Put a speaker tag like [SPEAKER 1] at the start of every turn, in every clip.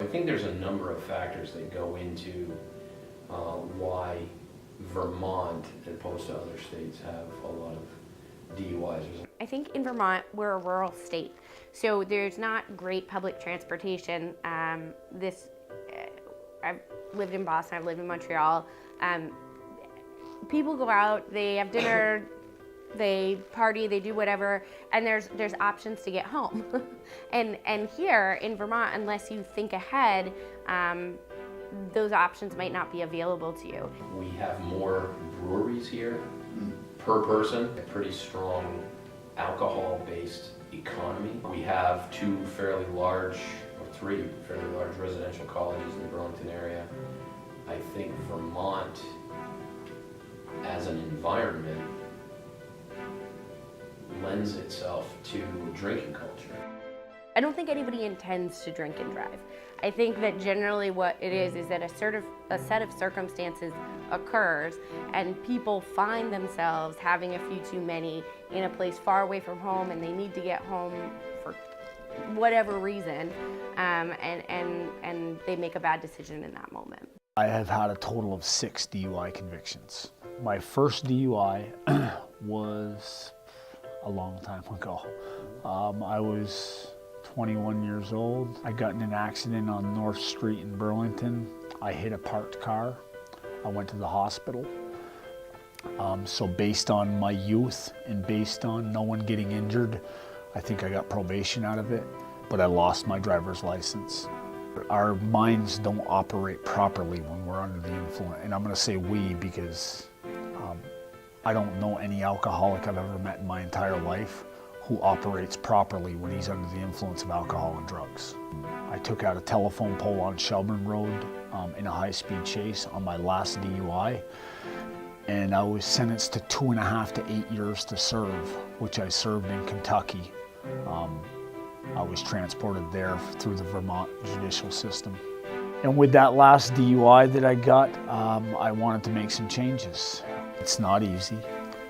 [SPEAKER 1] I think there's a number of factors that go into why Vermont, as opposed to other states, have a lot of DUIs.
[SPEAKER 2] I think in Vermont, we're a rural state, so there's not great public transportation. I've lived in Boston, I've lived in Montreal. People go out, they have dinner, they party, they do whatever, and there's options to get home. and here in Vermont, unless you think ahead, those options might not be available to you.
[SPEAKER 1] We have more breweries here per person, a pretty strong alcohol-based economy. We have three fairly large residential colleges in the Burlington area. I think Vermont, as an environment, lends itself to drinking culture.
[SPEAKER 2] I don't think anybody intends to drink and drive. I think that generally what it is that a set of circumstances occurs and people find themselves having a few too many in a place far away from home, and they need to get home for whatever reason, and they make a bad decision in that moment.
[SPEAKER 3] I have had a total of 6 DUI convictions. My first DUI was a long time ago. I was 21 years old. I got in an accident on North Street in Burlington. I hit a parked car. I went to the hospital. So based on my youth and based on no one getting injured, I think I got probation out of it, but I lost my driver's license. Our minds don't operate properly when we're under the influence, and I'm gonna say we because I don't know any alcoholic I've ever met in my entire life who operates properly when he's under the influence of alcohol and drugs. I took out a telephone pole on Shelburne Road in a high-speed chase on my last DUI, and I was sentenced to 2.5 to 8 years to serve, which I served in Kentucky. I was transported there through the Vermont judicial system. And with that last DUI that I got, I wanted to make some changes. It's not easy,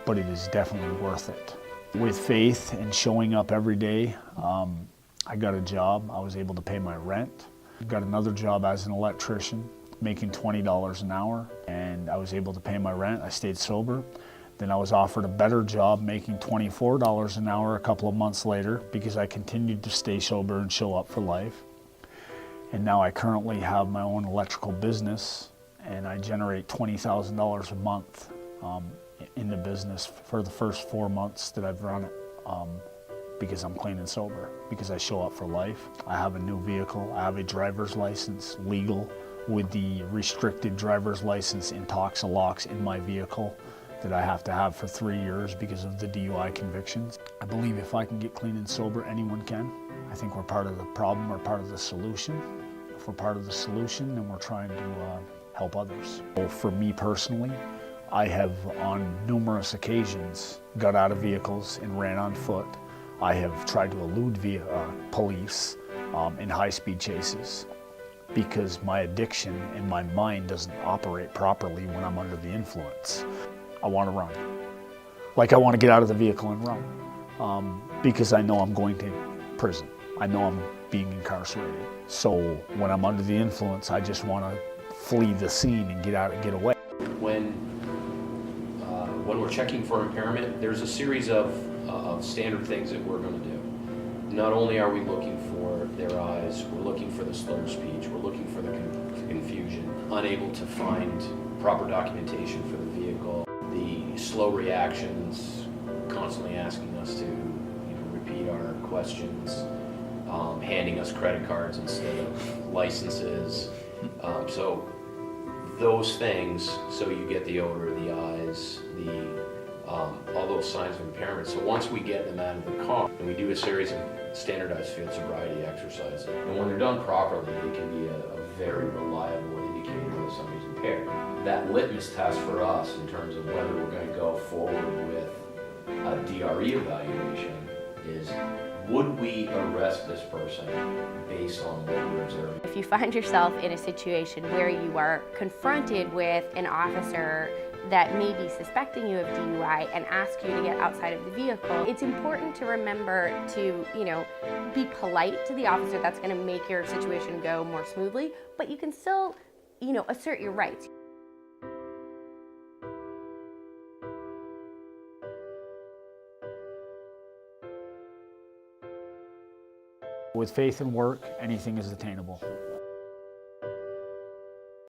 [SPEAKER 3] but it is definitely worth it. With faith and showing up every day, I got a job. I was able to pay my rent. I got another job as an electrician, making $20 an hour, and I was able to pay my rent. I stayed sober. Then I was offered a better job, making $24 an hour a couple of months later, because I continued to stay sober and show up for life. And now I currently have my own electrical business, and I generate $20,000 a month in the business for the first 4 months that I've run it, because I'm clean and sober, because I show up for life. I have a new vehicle. I have a driver's license, legal, with the restricted driver's license in Toxalox in my vehicle that I have to have for 3 years because of the DUI convictions. I believe if I can get clean and sober, anyone can. I think we're part of the problem or part of the solution. If we're part of the solution, then we're trying to help others. So for me personally, I have on numerous occasions got out of vehicles and ran on foot. I have tried to elude police in high-speed chases because my addiction and my mind doesn't operate properly when I'm under the influence. I want to run. Like I want to get out of the vehicle and run because I know I'm going to prison. I know I'm being incarcerated. So when I'm under the influence, I just want to flee the scene and get out and get away.
[SPEAKER 1] When we're checking for impairment, there's a series of standard things that we're going to do. Not only are we looking for their eyes, we're looking for the slurred speech, we're looking for the confusion, unable to find proper documentation for the vehicle, the slow reactions, constantly asking us to repeat our questions, handing us credit cards instead of licenses. So those things, so you get the odor, the eyes, all those signs of impairment. So once we get them out of the car, and we do a series of standardized field sobriety exercises, and when they're done properly, they can be a very reliable indicator that somebody's impaired. That litmus test for us in terms of whether we're going to go forward with a DRE evaluation is, would we arrest this person based on what we're observing?
[SPEAKER 2] If you find yourself in a situation where you are confronted with an officer that may be suspecting you of DUI and ask you to get outside of the vehicle, it's important to remember to, be polite to the officer. That's going to make your situation go more smoothly, but you can still, assert your rights.
[SPEAKER 3] With faith and work, anything is attainable.